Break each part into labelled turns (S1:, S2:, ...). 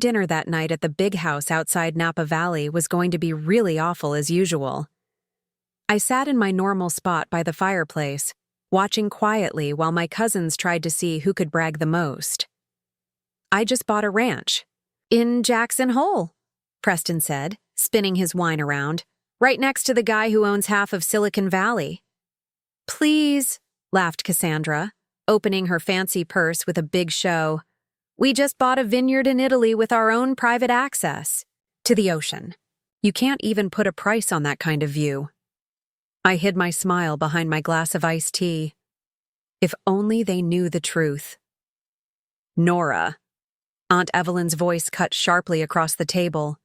S1: Dinner that night at the big house outside Napa Valley was going to be really awful as usual. I sat in my normal spot by the fireplace, watching quietly while my cousins tried to see who could brag the most. "I just bought a ranch." "In Jackson Hole," Preston said, spinning his wine around, "right next to the guy who owns half of Silicon Valley." "Please," laughed Cassandra, opening her fancy purse with a big show. "We just bought a vineyard in Italy with our own private access to the ocean. You can't even put a price on that kind of view." I hid my smile behind my glass of iced tea. If only they knew the truth. "Nora." Aunt Evelyn's voice cut sharply across the table.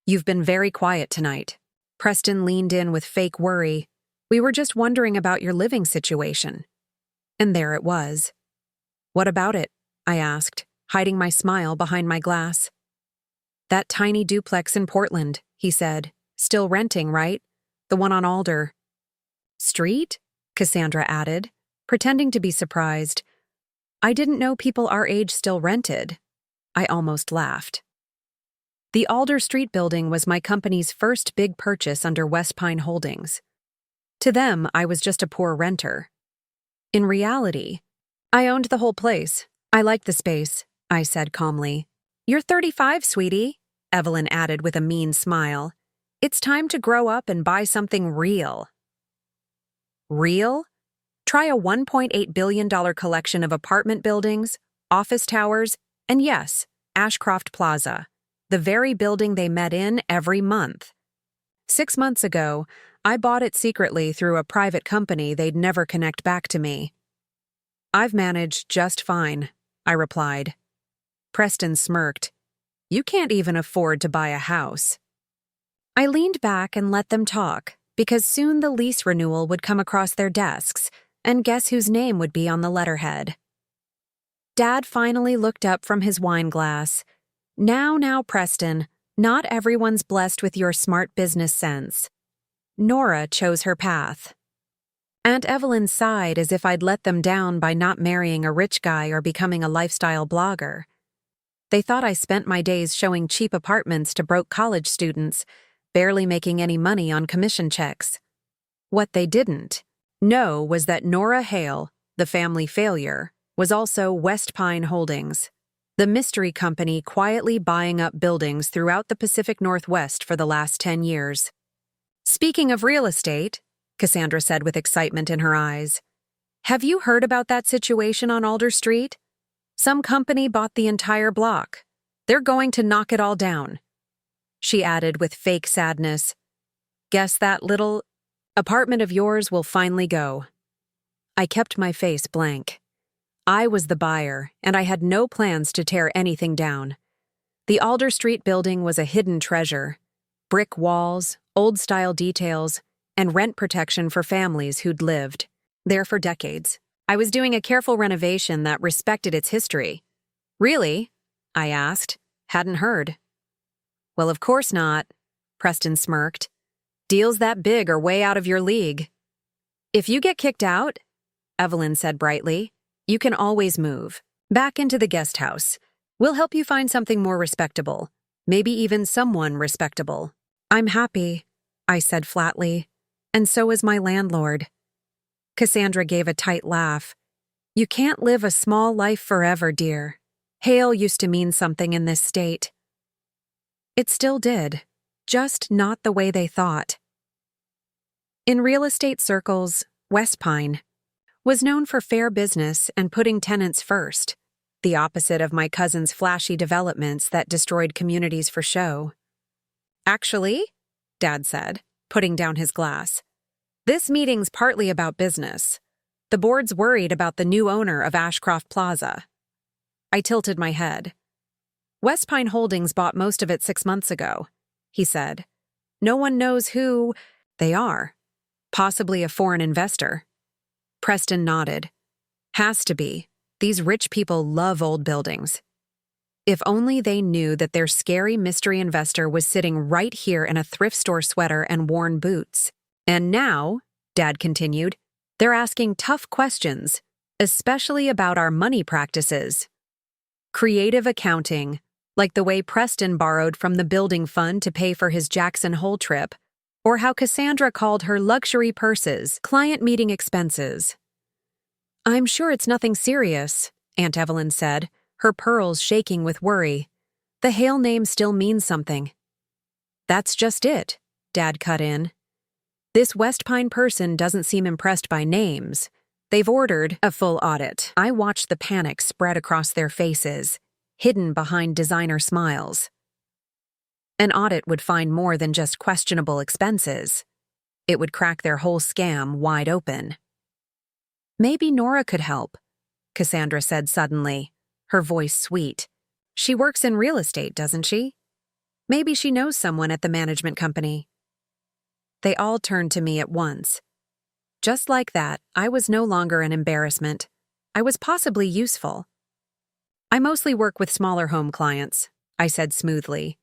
S1: "You've been very quiet tonight." Preston leaned in with fake worry. "We were just wondering about your living situation." And there it was. "What about it?" I asked, hiding my smile behind my glass. "That tiny duplex in Portland," he said. "Still renting, right? The one on Alder Street?" Cassandra added, pretending to be surprised. "I didn't know people our age still rented." I almost laughed. The Alder Street building was my company's first big purchase under West Pine Holdings. To them, I was just a poor renter. In reality, I owned the whole place. "I like the space," I said calmly. "You're 35, sweetie," Evelyn added with a mean smile. "It's time to grow up and buy something real." Real? Try a $1.8 billion collection of apartment buildings, office towers, and yes, Ashcroft Plaza, the very building they met in every month. 6 months ago, I bought it secretly through a private company they'd never connect back to me. "I've managed just fine," I replied. Preston smirked. "You can't even afford to buy a house." I leaned back and let them talk, because soon the lease renewal would come across their desks, and guess whose name would be on the letterhead? Dad finally looked up from his wine glass. Now, Preston, not everyone's blessed with your smart business sense." Nora chose her path. Aunt Evelyn sighed as if I'd let them down by not marrying a rich guy or becoming a lifestyle blogger. They thought I spent my days showing cheap apartments to broke college students, barely making any money on commission checks. What they didn't know was that Nora Hale, the family failure, was also West Pine Holdings, the mystery company quietly buying up buildings throughout the Pacific Northwest for the last 10 years. "Speaking of real estate," Cassandra said with excitement in her eyes, "have you heard about that situation on Alder Street? Some company bought the entire block. They're going to knock it all down." She added with fake sadness, "Guess that little apartment of yours will finally go." I kept my face blank. I was the buyer, and I had no plans to tear anything down. The Alder Street building was a hidden treasure. Brick walls, old-style details, and rent protection for families who'd lived there for decades. I was doing a careful renovation that respected its history. "Really?" I asked. Hadn't heard. "Well, of course not," Preston smirked. "Deals that big are way out of your league." "If you get kicked out," Evelyn said brightly, "you can always move. Back into the guest house. We'll help you find something more respectable. Maybe even someone respectable." "I'm happy," I said flatly. "And so is my landlord." Cassandra gave a tight laugh. "You can't live a small life forever, dear. Hale used to mean something in this state." It still did, just not the way they thought. In real estate circles, West Pine was known for fair business and putting tenants first, the opposite of my cousin's flashy developments that destroyed communities for show. "Actually," Dad said, putting down his glass, "this meeting's partly about business. The board's worried about the new owner of Ashcroft Plaza." I tilted my head. "West Pine Holdings bought most of it 6 months ago," he said. "No one knows who they are. Possibly a foreign investor." Preston nodded. "Has to be. These rich people love old buildings." If only they knew that their scary mystery investor was sitting right here in a thrift store sweater and worn boots. "And now," Dad continued, "they're asking tough questions, especially about our money practices. Creative accounting, like the way Preston borrowed from the building fund to pay for his Jackson Hole trip, or how Cassandra called her luxury purses client meeting expenses. "I'm sure it's nothing serious," Aunt Evelyn said, her pearls shaking with worry. "The Hale name still means something." "That's just it," Dad cut in. "This West Pine person doesn't seem impressed by names. They've ordered a full audit." I watched the panic spread across their faces, hidden behind designer smiles. An audit would find more than just questionable expenses. It would crack their whole scam wide open. "Maybe Nora could help," Cassandra said suddenly, her voice sweet. "She works in real estate, doesn't she? Maybe she knows someone at the management company." They all turned to me at once. Just like that, I was no longer an embarrassment. I was possibly useful. "I mostly work with smaller home clients," I said smoothly.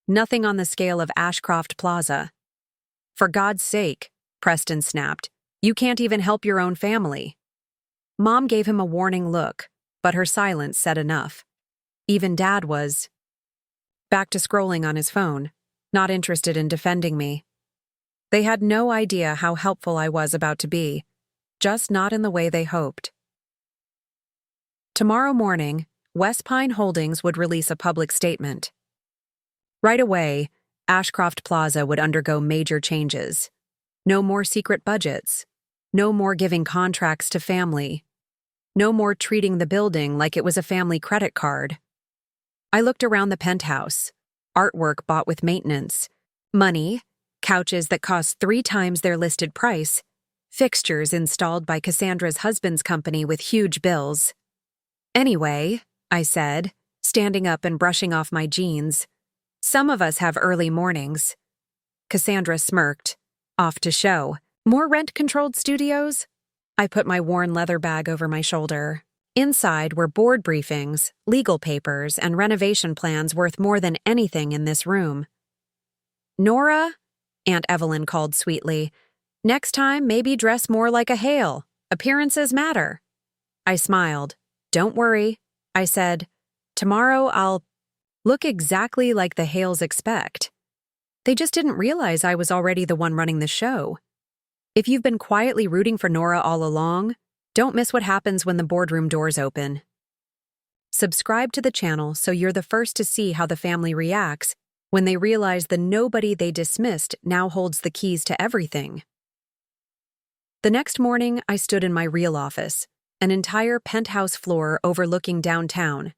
S1: "Nothing on the scale of Ashcroft Plaza." "For God's sake," Preston snapped, "you can't even help your own family." Mom gave him a warning look, but her silence said enough. Even Dad was back to scrolling on his phone, not interested in defending me. They had no idea how helpful I was about to be, just not in the way they hoped. Tomorrow morning, West Pine Holdings would release a public statement. Right away, Ashcroft Plaza would undergo major changes. No more secret budgets. No more giving contracts to family. No more treating the building like it was a family credit card. I looked around the penthouse. Artwork bought with maintenance. Money. Couches that cost 3 times their listed price. Fixtures installed by Cassandra's husband's company with huge bills. "Anyway," I said, standing up and brushing off my jeans, "some of us have early mornings." Cassandra smirked. "Off to show. More rent-controlled studios?" I put my worn leather bag over my shoulder. Inside were board briefings, legal papers, and renovation plans worth more than anything in this room. "Nora," Aunt Evelyn called sweetly, "next time maybe dress more like a Hale. Appearances matter." I smiled. "Don't worry," I said. "Tomorrow I'll look exactly like the Hales expect." They just didn't realize I was already the one running the show. If you've been quietly rooting for Nora all along, don't miss what happens when the boardroom doors open. Subscribe to the channel so you're the first to see how the family reacts when they realize the nobody they dismissed now holds the keys to everything. The next morning, I stood in my real office, an entire penthouse floor overlooking downtown,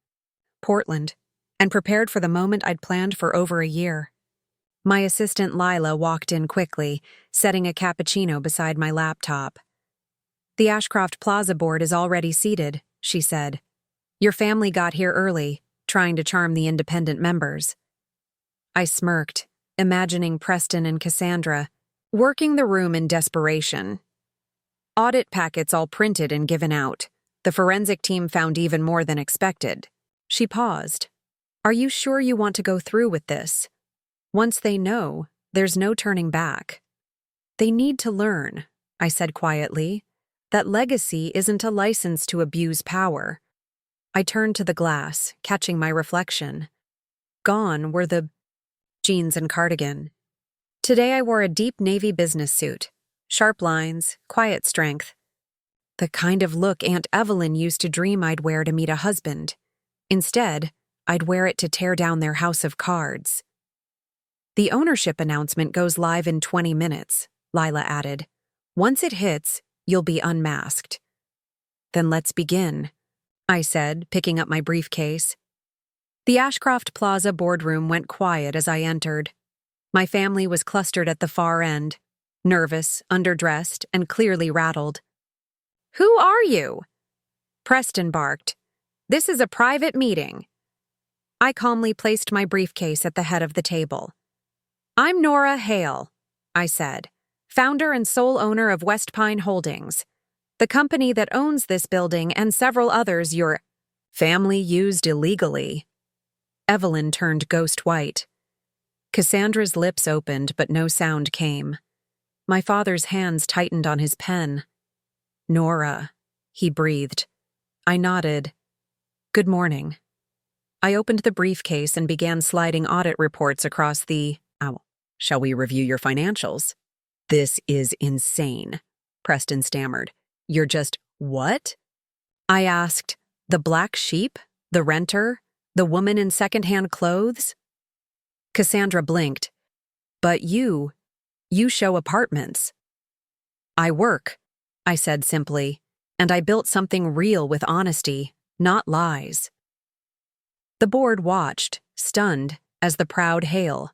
S1: Portland, and prepared for the moment I'd planned for over a year. My assistant Lila walked in quickly, setting a cappuccino beside my laptop. "The Ashcroft Plaza board is already seated," she said. "Your family got here early, trying to charm the independent members." I smirked, imagining Preston and Cassandra working the room in desperation. Audit packets all printed and given out. The forensic team found even more than expected. She paused. "Are you sure you want to go through with this? Once they know, there's no turning back." "They need to learn," I said quietly, "that legacy isn't a license to abuse power." I turned to the glass, catching my reflection. Gone were the jeans and cardigan. Today I wore a deep navy business suit. Sharp lines, quiet strength. The kind of look Aunt Evelyn used to dream I'd wear to meet a husband. Instead, I'd wear it to tear down their house of cards. "The ownership announcement goes live in 20 minutes, Lila added. "Once it hits, you'll be unmasked." "Then let's begin," I said, picking up my briefcase. The Ashcroft Plaza boardroom went quiet as I entered. My family was clustered at the far end, nervous, underdressed, and clearly rattled. "Who are you?" Preston barked. "This is a private meeting." I calmly placed my briefcase at the head of the table. "I'm Nora Hale," I said, "founder and sole owner of West Pine Holdings, the company that owns this building and several others your family used illegally." Evelyn turned ghost white. Cassandra's lips opened, but no sound came. My father's hands tightened on his pen. "Nora," he breathed. I nodded. "Good morning." I opened the briefcase and began sliding audit reports across the— Shall we review your financials? This is insane, Preston stammered. You're just— What? I asked. The black sheep? The renter? The woman in secondhand clothes? Cassandra blinked. But you show apartments. I work, I said simply, and I built something real with honesty, not lies. The board watched, stunned, as the proud hail.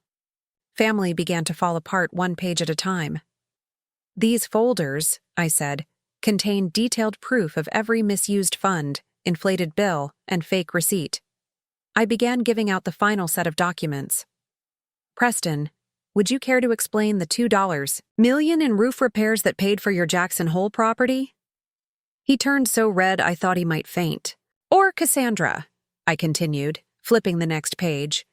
S1: Family began to fall apart one page at a time. These folders, I said, contain detailed proof of every misused fund, inflated bill, and fake receipt. I began giving out the final set of documents. Preston, would you care to explain the $2 million in roof repairs that paid for your Jackson Hole property? He turned so red I thought he might faint. Or Cassandra, I continued, flipping the next page.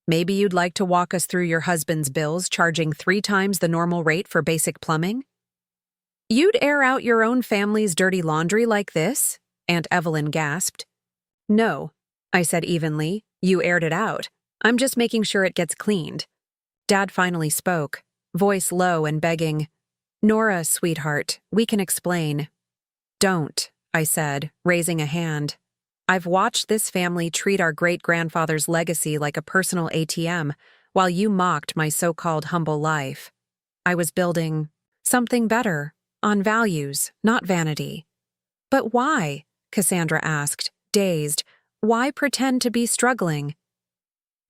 S1: Maybe you'd like to walk us through your husband's bills, charging 3 times the normal rate for basic plumbing? You'd air out your own family's dirty laundry like this? Aunt Evelyn gasped. No, I said evenly. You aired it out. I'm just making sure it gets cleaned. Dad finally spoke, voice low and begging. Nora, sweetheart, we can explain. Don't, I said, raising a hand. I've watched this family treat our great-grandfather's legacy like a personal ATM while you mocked my so-called humble life. I was building something better, on values, not vanity. But why? Cassandra asked, dazed. Why pretend to be struggling?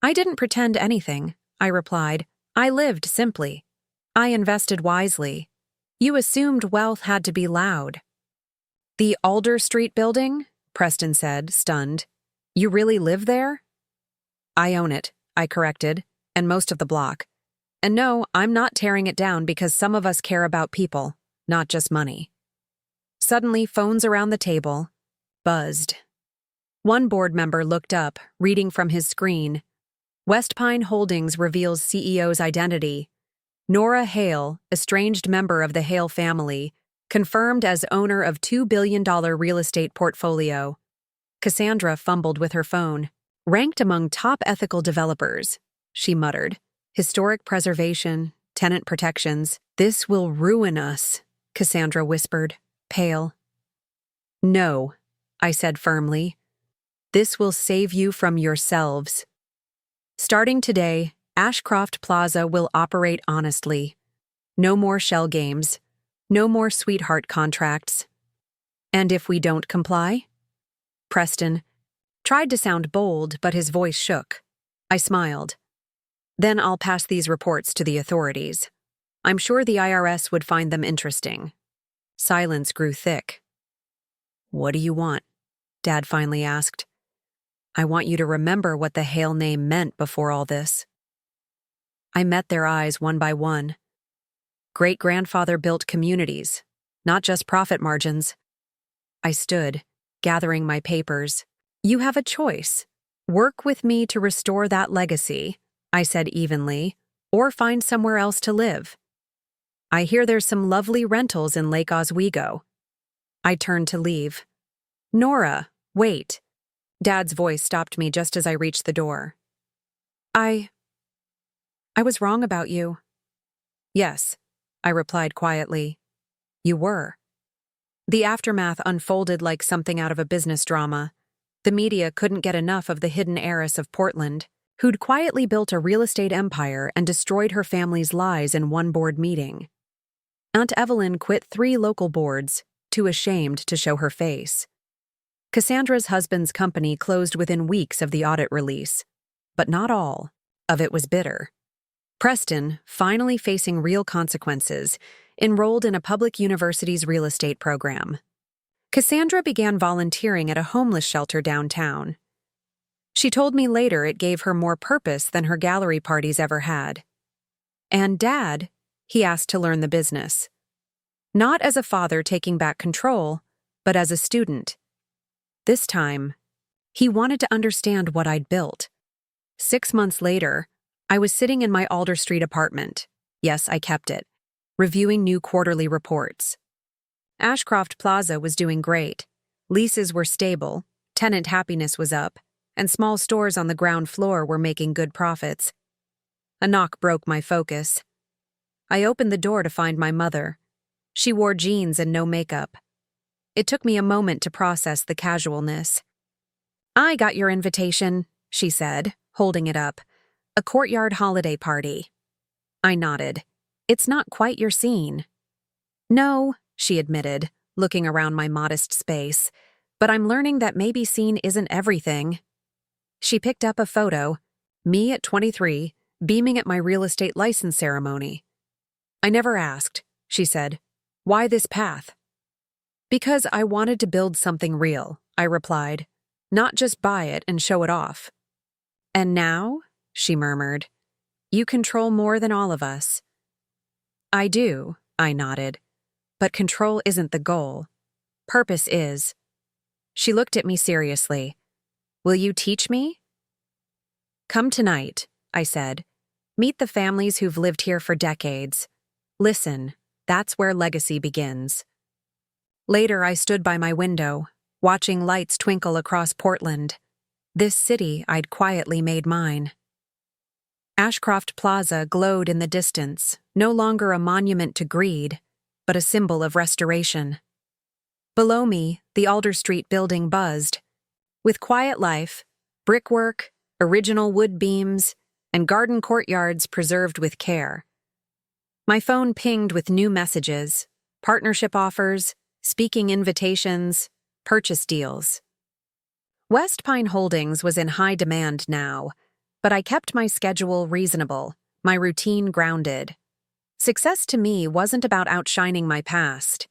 S1: I didn't pretend anything, I replied. I lived simply. I invested wisely. You assumed wealth had to be loud. The Alder Street building? Preston said, stunned. You really live there? I own it, I corrected, and most of the block. And no, I'm not tearing it down because some of us care about people, not just money. Suddenly, phones around the table buzzed. One board member looked up, reading from his screen. West Pine Holdings reveals CEO's identity. Nora Hale, estranged member of the Hale family, confirmed as owner of $2 billion real estate portfolio. Cassandra fumbled with her phone. Ranked among top ethical developers, she muttered. Historic preservation, tenant protections. This will ruin us, Cassandra whispered, pale. No, I said firmly. This will save you from yourselves. Starting today, Ashcroft Plaza will operate honestly. No more shell games. No more sweetheart contracts. And if we don't comply? Preston tried to sound bold, but his voice shook. I smiled. Then I'll pass these reports to the authorities. I'm sure the IRS would find them interesting. Silence grew thick. What do you want? Dad finally asked. I want you to remember what the Hale name meant before all this. I met their eyes one by one. Great-grandfather built communities, not just profit margins. I stood, gathering my papers. You have a choice. Work with me to restore that legacy, I said evenly, or find somewhere else to live. I hear there's some lovely rentals in Lake Oswego. I turned to leave. Nora, wait. Dad's voice stopped me just as I reached the door. I was wrong about you. Yes, I replied quietly. You were. The aftermath unfolded like something out of a business drama. The media couldn't get enough of the hidden heiress of Portland, who'd quietly built a real estate empire and destroyed her family's lies in one board meeting. Aunt Evelyn quit 3 local boards, too ashamed to show her face. Cassandra's husband's company closed within weeks of the audit release, but not all of it was bitter. Preston, finally facing real consequences, enrolled in a public university's real estate program. Cassandra began volunteering at a homeless shelter downtown. She told me later it gave her more purpose than her gallery parties ever had. And Dad, he asked to learn the business. Not as a father taking back control, but as a student. This time, he wanted to understand what I'd built. 6 months later, I was sitting in my Alder Street apartment. Yes, I kept it, reviewing new quarterly reports. Ashcroft Plaza was doing great. Leases were stable, tenant happiness was up, and small stores on the ground floor were making good profits. A knock broke my focus. I opened the door to find my mother. She wore jeans and no makeup. It took me a moment to process the casualness. "I got your invitation," she said, holding it up. "A courtyard holiday party." I nodded. "It's not quite your scene." "No," she admitted, looking around my modest space, "but I'm learning that maybe scene isn't everything." She picked up a photo, me at 23, beaming at my real estate license ceremony. "I never asked," she said. "Why this path?" "Because I wanted to build something real," I replied, "not just buy it and show it off." "And now," she murmured, "you control more than all of us." "I do," I nodded, "but control isn't the goal. Purpose is." She looked at me seriously. "Will you teach me?" "Come tonight," I said. "Meet the families who've lived here for decades. Listen, that's where legacy begins." Later, I stood by my window, watching lights twinkle across Portland, this city I'd quietly made mine. Ashcroft Plaza glowed in the distance, no longer a monument to greed, but a symbol of restoration. Below me, the Alder Street building buzzed, with quiet life, brickwork, original wood beams, and garden courtyards preserved with care. My phone pinged with new messages, partnership offers, speaking invitations, purchase deals. West Pine Holdings was in high demand now, but I kept my schedule reasonable, my routine grounded. Success to me wasn't about outshining my past.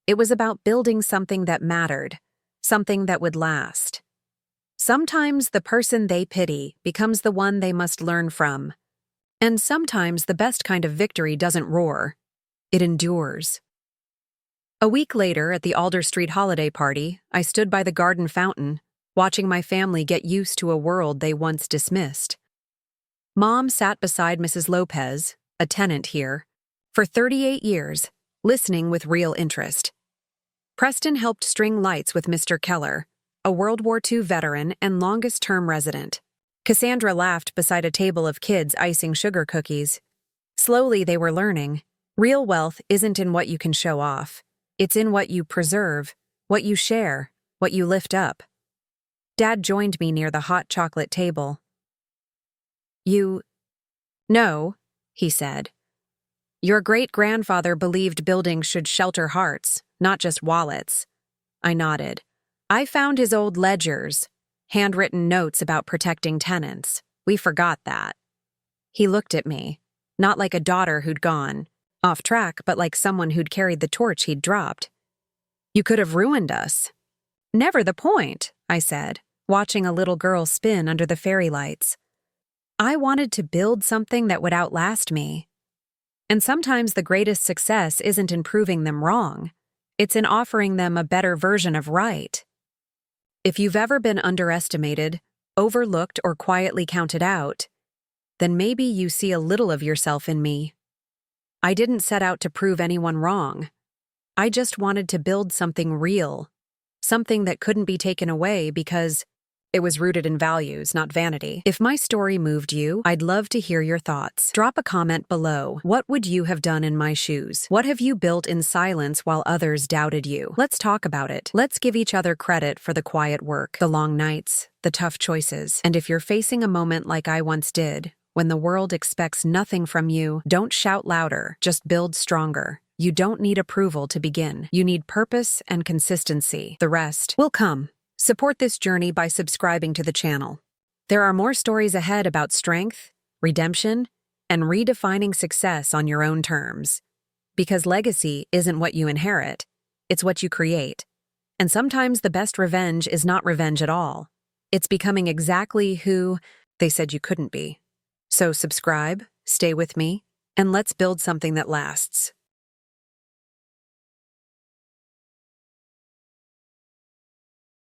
S1: It was about building something that mattered, something that would last. Sometimes the person they pity becomes the one they must learn from. And sometimes the best kind of victory doesn't roar. It endures. A week later, at the Alder Street holiday party, I stood by the garden fountain, watching my family get used to a world they once dismissed. Mom sat beside Mrs. Lopez, a tenant here, for 38 years, listening with real interest. Preston helped string lights with Mr. Keller, a World War II veteran and longest-term resident. Cassandra laughed beside a table of kids icing sugar cookies. Slowly they were learning, real wealth isn't in what you can show off. It's in what you preserve, what you share, what you lift up. Dad joined me near the hot chocolate table. "No," he said. "Your great-grandfather believed buildings should shelter hearts, not just wallets." I nodded. "I found his old ledgers, handwritten notes about protecting tenants. We forgot that." He looked at me, not like a daughter who'd gone off track, but like someone who'd carried the torch he'd dropped. "You could have ruined us." "Never the point," I said, watching a little girl spin under the fairy lights. I wanted to build something that would outlast me. And sometimes the greatest success isn't in proving them wrong. It's in offering them a better version of right. If you've ever been underestimated, overlooked, or quietly counted out, then maybe you see a little of yourself in me. I didn't set out to prove anyone wrong. I just wanted to build something real, something that couldn't be taken away because it was rooted in values, not vanity. If my story moved you, I'd love to hear your thoughts. Drop a comment below. What would you have done in my shoes? What have you built in silence while others doubted you? Let's talk about it. Let's give each other credit for the quiet work, the long nights, the tough choices. And if you're facing a moment like I once did, when the world expects nothing from you, don't shout louder, just build stronger. You don't need approval to begin. You need purpose and consistency. The rest will come. Support this journey by subscribing to the channel. There are more stories ahead about strength, redemption, and redefining success on your own terms. Because legacy isn't what you inherit, it's what you create. And sometimes the best revenge is not revenge at all. It's becoming exactly who they said you couldn't be. So subscribe, stay with me, and let's build something that lasts.